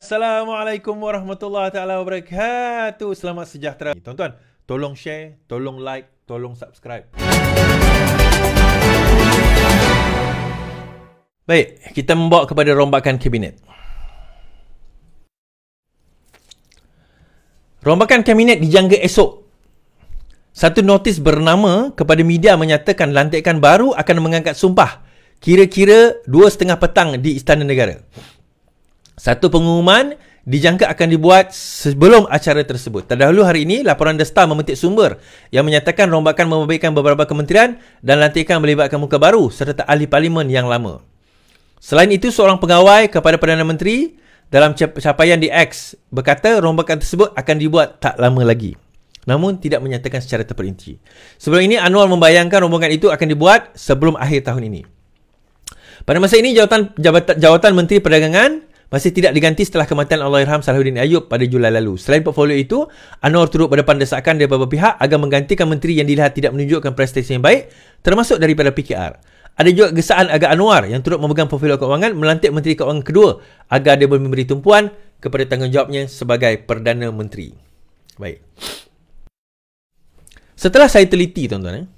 Assalamualaikum warahmatullahi taala wabarakatuh. Selamat sejahtera. Tuan-tuan, tolong share, tolong like, tolong subscribe. Baik, kita membawa kepada rombakan kabinet. Rombakan kabinet dijangka esok. Satu notis bernama kepada media menyatakan lantikan baru akan mengangkat sumpah kira-kira 2:30 petang di Istana Negara. Satu pengumuman dijangka akan dibuat sebelum acara tersebut. Terdahulu hari ini, laporan The Star memetik sumber yang menyatakan rombakan membabitkan beberapa kementerian dan lantikan melibatkan muka baru serta ahli parlimen yang lama. Selain itu, seorang pegawai kepada Perdana Menteri dalam capaian di X berkata rombakan tersebut akan dibuat tak lama lagi. Namun tidak menyatakan secara terperinci. Sebelum ini, Anwar membayangkan rombongan itu akan dibuat sebelum akhir tahun ini. Pada masa ini, jawatan Menteri Perdagangan masih tidak diganti setelah kematian Allahyarham Salahuddin Ayyub pada Julai lalu. Selain portfolio itu, Anwar turut berdepan desakan dari beberapa pihak agar menggantikan menteri yang dilihat tidak menunjukkan prestasi yang baik, termasuk daripada PKR. Ada juga gesaan agar Anwar yang turut memegang portfolio keuangan melantik Menteri Keuangan kedua agar dia boleh memberi tumpuan kepada tanggungjawabnya sebagai Perdana Menteri. Baik. Setelah saya teliti, tuan-tuan,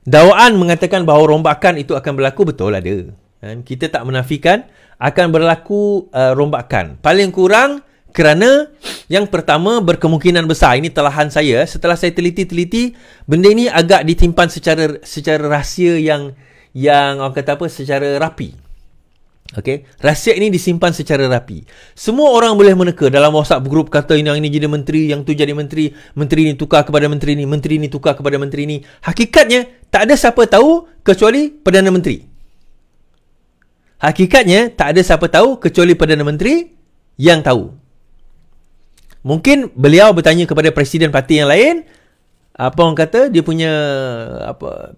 dakwaan mengatakan bahawa rombakan itu akan berlaku, betul ada. Kita tak menafikan akan berlaku rombakan. Paling kurang kerana yang pertama berkemungkinan besar, ini telahan saya, setelah saya teliti, benda ini agak ditimpan secara rahsia yang orang kata apa, secara rapi. Okey, rahsia ini disimpan secara rapi. Semua orang boleh meneka dalam WhatsApp group kata yang ini jadi menteri, yang tu jadi menteri, menteri ni tukar kepada menteri ni, menteri ni tukar kepada menteri ni. Hakikatnya tak ada siapa tahu kecuali Perdana Menteri. Hakikatnya, tak ada siapa tahu kecuali Perdana Menteri yang tahu. Mungkin beliau bertanya kepada presiden parti yang lain, apa orang kata, dia punya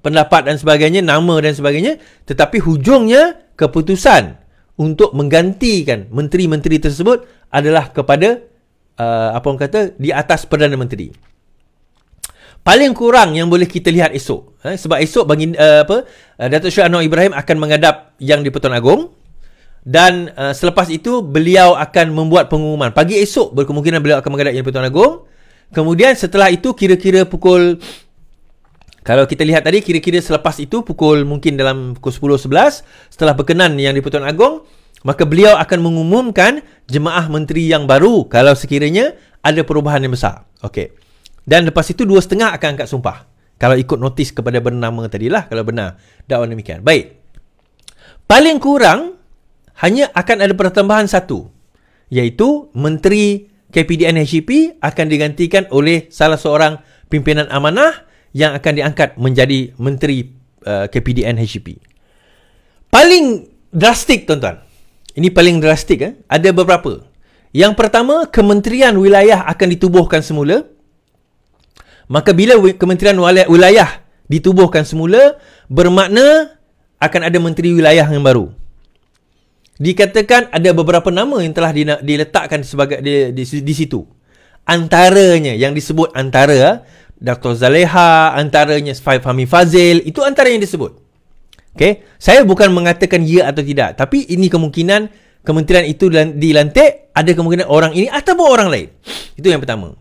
pendapat dan sebagainya, nama dan sebagainya, tetapi hujungnya keputusan untuk menggantikan menteri-menteri tersebut adalah kepada apa orang kata, di atas Perdana Menteri. Paling kurang yang boleh kita lihat esok. Sebab esok bagi Datuk Seri Anwar Ibrahim akan menghadap Yang di-Pertuan Agong. Dan selepas itu beliau akan membuat pengumuman. Pagi esok berkemungkinan beliau akan menghadap Yang di-Pertuan Agong. Kemudian setelah itu kira-kira pukul, kalau kita lihat tadi, kira-kira selepas itu pukul mungkin dalam pukul 10-11 setelah berkenan Yang di-Pertuan Agong, maka beliau akan mengumumkan jemaah menteri yang baru kalau sekiranya ada perubahan yang besar. Okey. Dan lepas itu 2:30 akan angkat sumpah. Kalau ikut notis kepada bernama tadilah, kalau benar dakwaan demikian. Baik. Paling kurang hanya akan ada pertambahan satu, iaitu Menteri KPDN HCP akan digantikan oleh salah seorang pimpinan amanah yang akan diangkat menjadi Menteri KPDN HCP. Paling drastik, tuan-tuan. Ini paling drastik. Ada beberapa. Yang pertama, Kementerian Wilayah akan ditubuhkan semula. Maka bila Kementerian Wilayah ditubuhkan semula, bermakna akan ada Menteri Wilayah yang baru. Dikatakan ada beberapa nama yang telah diletakkan sebagai di situ. Antaranya yang disebut Dr. Zaleha, antaranya Fahmi Fazil, itu antara yang disebut. Okay? Saya bukan mengatakan ya atau tidak, tapi ini kemungkinan kementerian itu dilantik, ada kemungkinan orang ini ataupun orang lain. Itu yang pertama.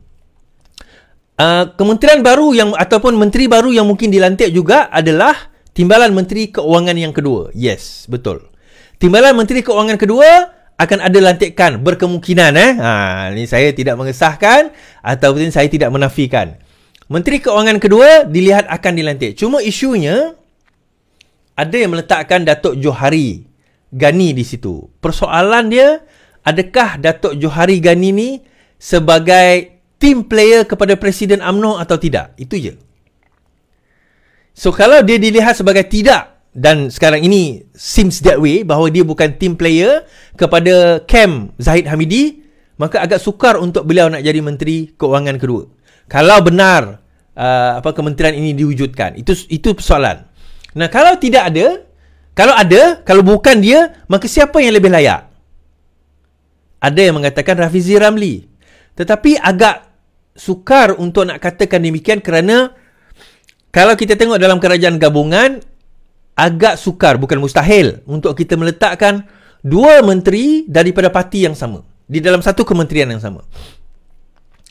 Kementerian baru ataupun menteri baru yang mungkin dilantik juga adalah Timbalan Menteri Keuangan yang kedua. Yes, betul. Timbalan Menteri Keuangan kedua akan ada lantikan berkemungkinan. Ini saya tidak mengesahkan ataupun saya tidak menafikan. Menteri Keuangan kedua dilihat akan dilantik. Cuma isunya ada yang meletakkan Datuk Johari Gani di situ. Persoalan dia, adakah Datuk Johari Gani ni sebagai team player kepada Presiden UMNO atau tidak? Itu je. So, kalau dia dilihat sebagai tidak, dan sekarang ini seems that way, bahawa dia bukan team player kepada camp Zahid Hamidi, maka agak sukar untuk beliau nak jadi Menteri Keuangan kedua. Kalau benar kementerian ini diwujudkan. Itu persoalan. Nah, kalau tidak ada, kalau bukan dia, maka siapa yang lebih layak? Ada yang mengatakan Rafizi Ramli. Tetapi agak sukar untuk nak katakan demikian kerana kalau kita tengok dalam kerajaan gabungan, agak sukar, bukan mustahil, untuk kita meletakkan dua menteri daripada parti yang sama di dalam satu kementerian yang sama.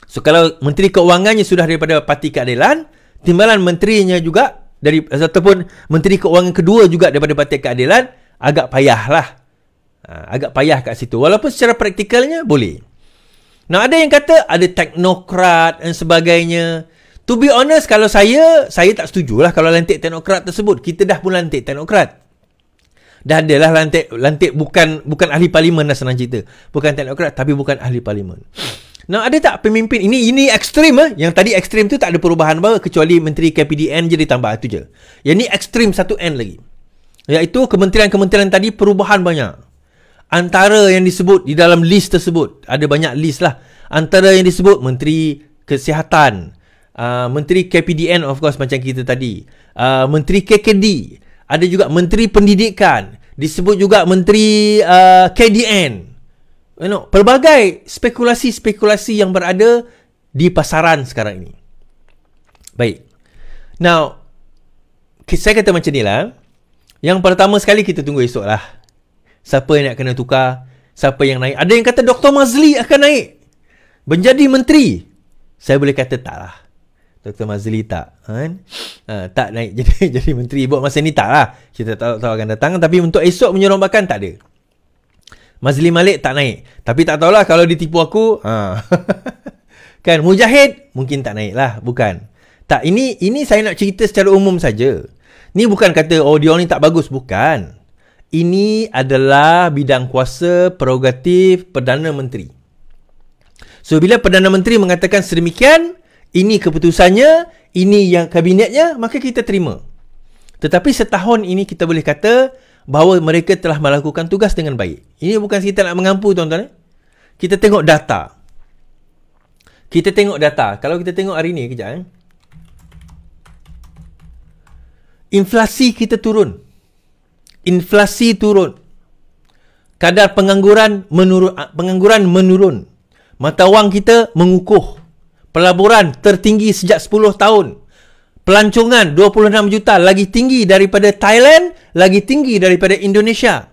So kalau Menteri Keuangannya sudah daripada Parti Keadilan, timbalan menterinya juga ataupun Menteri Keuangan kedua juga daripada Parti Keadilan, agak payahlah. Agak payah kat situ. Walaupun secara praktikalnya boleh. Nah, ada yang kata ada teknokrat dan sebagainya. To be honest, kalau saya tak setujulah kalau lantik teknokrat tersebut. Kita dah pun lantik teknokrat. Dah adalah lantik bukan ahli parlimen dah, senang cerita. Bukan teknokrat tapi bukan ahli parlimen. Nah, ada tak pemimpin ini ekstrim Yang tadi ekstrim tu tak ada perubahan apa kecuali Menteri KPDN je ditambah tu je. Yang ni ekstrim satu N lagi. Iaitu kementerian-kementerian tadi perubahan banyak. Antara yang disebut di dalam list tersebut, ada banyak list lah. Antara yang disebut Menteri Kesihatan, Menteri KPDN of course macam kita tadi, Menteri KKD, ada juga Menteri Pendidikan, disebut juga Menteri KDN. Pelbagai spekulasi-spekulasi yang berada di pasaran sekarang ini. Baik. Now, saya kata macam ni lah. Yang pertama sekali kita tunggu esok lah. Siapa yang nak kena tukar, siapa yang naik. Ada yang kata Dr. Mazli akan naik menjadi menteri. Saya boleh kata tak lah. Dr. Mazli tak. Tak naik jadi menteri. Buat masa ni tak lah. Kita tahu akan datang. Tapi untuk esok menyerombakkan tak ada. Mazli Malik tak naik. Tapi tak tahulah kalau ditipu aku. Kan, Mujahid mungkin tak naik lah. Bukan. Tak, ini saya nak cerita secara umum saja. Ni bukan kata dia ni tak bagus. Bukan. Ini adalah bidang kuasa prerogatif Perdana Menteri. So, bila Perdana Menteri mengatakan sedemikian, ini keputusannya, ini yang kabinetnya, maka kita terima. Tetapi setahun ini kita boleh kata bahawa mereka telah melakukan tugas dengan baik. Ini bukan kita nak mengampu, tuan-tuan. Kita tengok data. Kalau kita tengok hari ni, kejap. Inflasi kita turun. Kadar pengangguran menurun. Mata wang kita mengukuh. Pelaburan tertinggi sejak 10 tahun. Pelancongan 26 juta, lagi tinggi daripada Thailand, lagi tinggi daripada Indonesia.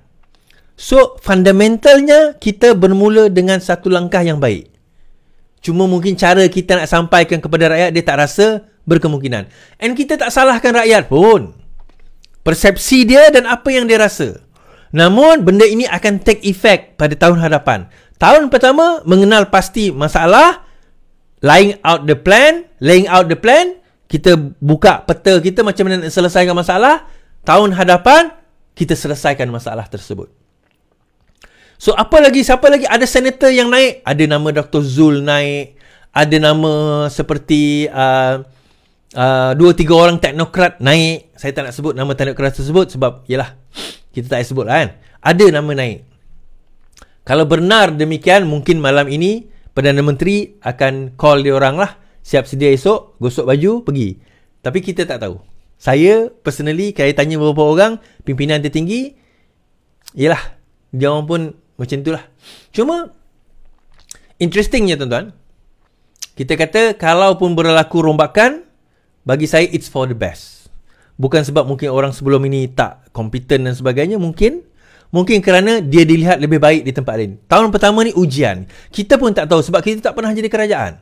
So, fundamentalnya kita bermula dengan satu langkah yang baik. Cuma mungkin cara kita nak sampaikan kepada rakyat, dia tak rasa berkemungkinan. And kita tak salahkan rakyat pun. Persepsi dia dan apa yang dia rasa. Namun, benda ini akan take effect pada tahun hadapan. Tahun pertama, mengenal pasti masalah, laying out the plan, kita buka peta kita macam mana nak selesaikan masalah. Tahun hadapan, kita selesaikan masalah tersebut. So, siapa lagi? Ada senator yang naik. Ada nama Dr. Zul naik. Ada nama seperti 2-3 orang teknokrat naik. Saya tak nak sebut nama teknokrat tersebut sebab, yelah, kita tak sebut lah kan. Ada nama naik. Kalau benar demikian, mungkin malam ini Perdana Menteri akan call dia orang lah. Siap sedia esok, gosok baju, pergi. Tapi kita tak tahu. Saya personally, kalau tanya beberapa orang pimpinan tertinggi, yelah, dia orang pun macam itulah. Cuma interestingnya, tuan-tuan, kita kata kalaupun berlaku rombakan, bagi saya it's for the best. Bukan sebab mungkin orang sebelum ini tak kompeten dan sebagainya. Mungkin kerana dia dilihat lebih baik di tempat lain. Tahun pertama ni ujian. Kita pun tak tahu sebab kita tak pernah jadi kerajaan.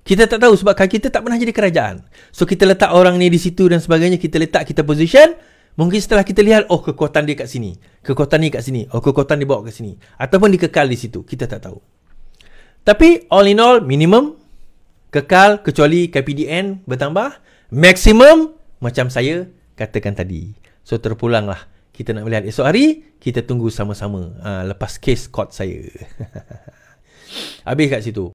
Kita tak tahu sebab kita tak pernah jadi kerajaan. So, kita letak orang ni di situ dan sebagainya. Kita letak, kita position. Mungkin setelah kita lihat, kekuatan dia kat sini. Kekuatan ni kat sini. Kekuatan dia bawa kat sini. Ataupun dikekal di situ. Kita tak tahu. Tapi, all in all, minimum kekal kecuali KPDN bertambah. Maksimum, macam saya katakan tadi. So, terpulanglah. Kita nak melihat esok hari. Kita tunggu sama-sama. Lepas kes court saya. Habis kat situ.